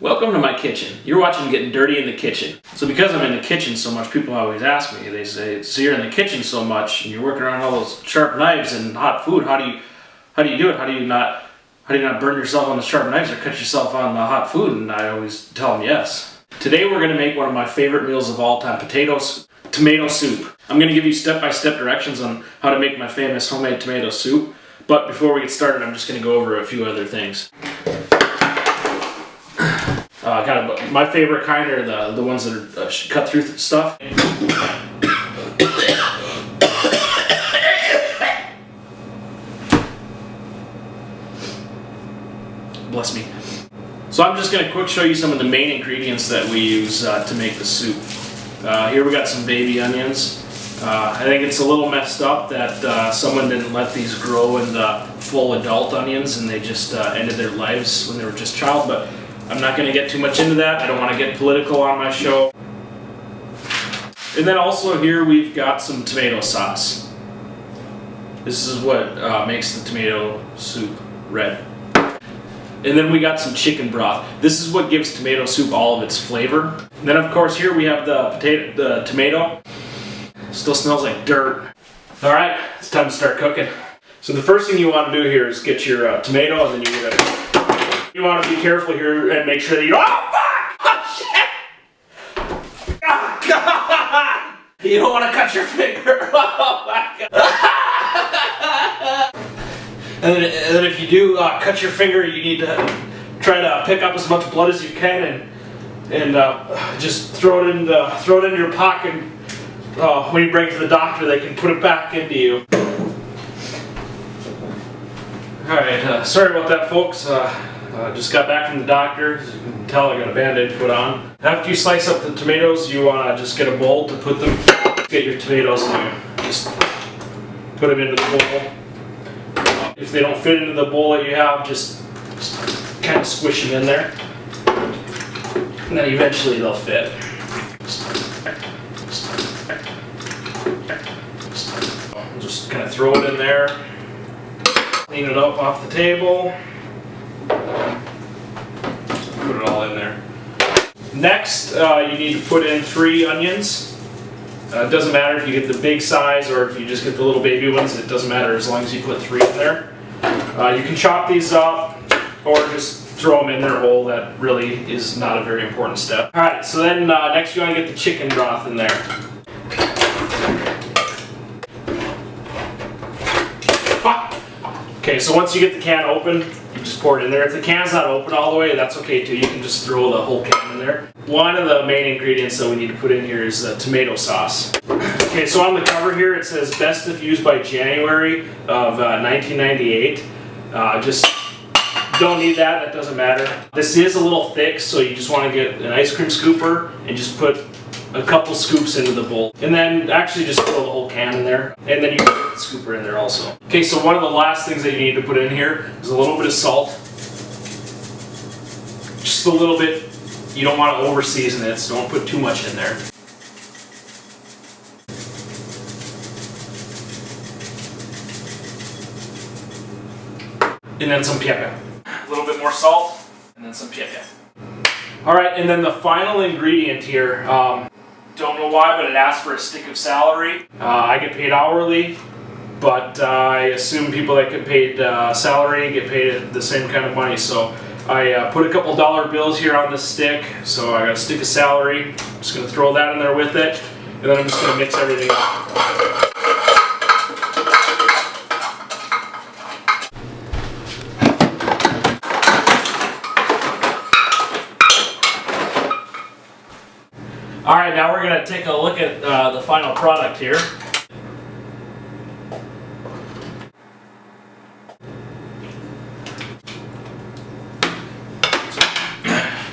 Welcome to my kitchen. You're watching Getting Dirty in the Kitchen. So because I'm in the kitchen so much, people always ask me, they say, so you're in the kitchen so much and you're working around all those sharp knives and hot food, how do you do it? How do you not burn yourself on the sharp knives or cut yourself on the hot food? And I always tell them yes. Today we're going to make one of my favorite meals of all time, tomato soup. I'm going to give you step-by-step directions on how to make my famous homemade tomato soup. But before we get started, I'm just going to go over a few other things. My favorite kind are the ones that are cut through stuff. Bless me. So I'm just going to quick show you some of the main ingredients that we use to make the soup. Here we got some baby onions. I think it's a little messed up that someone didn't let these grow into full adult onions and they just ended their lives when they were just child, but I'm not going to get too much into that. I don't want to get political on my show. And then also here we've got some tomato sauce. This is what makes the tomato soup red. And then we got some chicken broth. This is what gives tomato soup all of its flavor. And then of course here we have the tomato. Still smells like dirt. All right, it's time to start cooking. So the first thing you want to do here is get your tomato, and then you want to be careful here and make sure that you don't. Oh fuck! Oh shit! Oh god! You don't want to cut your finger. Oh my god! And then if you do cut your finger, you need to try to pick up as much blood as you can and just throw it in your pocket. When you bring it to the doctor, they can put it back into you. Alright, sorry about that, folks. Just got back from the doctor. As you can tell, I got a band-aid put on. After you slice up the tomatoes, you want to just get a bowl to put them. Get your tomatoes and just put them into the bowl. If they don't fit into the bowl that you have, just kind of squish them in there. And then eventually they'll fit. Just kind of throw it in there, clean it up off the table, put it all in there. Next, you need to put in 3 onions. It doesn't matter if you get the big size or if you just get the little baby ones, it doesnst matter as long as you put 3 in there. You can chop these up or just throw them in there whole. That really is not a very important step. Alright, so then next you want to get the chicken broth in there. Okay, so once you get the can open, you just pour it in there. If the can's not open all the way, that's okay too. You can just throw the whole can in there. One of the main ingredients that we need to put in here is tomato sauce. Okay, so on the cover here it says best if used by January of 1998. Just don't need that doesn't matter. This is a little thick, so you just want to get an ice cream scooper and just put a couple scoops into the bowl. And then actually just throw the whole can in there. And then you can put the scooper in there also. Okay, so one of the last things that you need to put in here is a little bit of salt. Just a little bit. You don't want to over season it, so don't put too much in there. And then some pepper. A little bit more salt, and then some pepper. Alright, and then the final ingredient here, don't know why, but it asks for a stick of celery. I get paid hourly, but I assume people that get paid salary get paid the same kind of money. So I put a couple dollar bills here on this stick. So I got a stick of celery. I'm just going to throw that in there with it, and then I'm just going to mix everything up. Alright, now we're going to take a look at the final product here.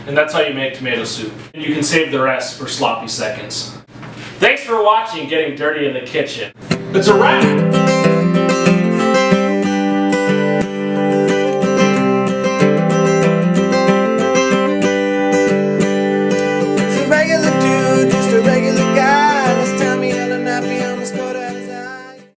And that's how you make tomato soup. And you can save the rest for sloppy seconds. Thanks for watching Getting Dirty in the Kitchen. It's a wrap!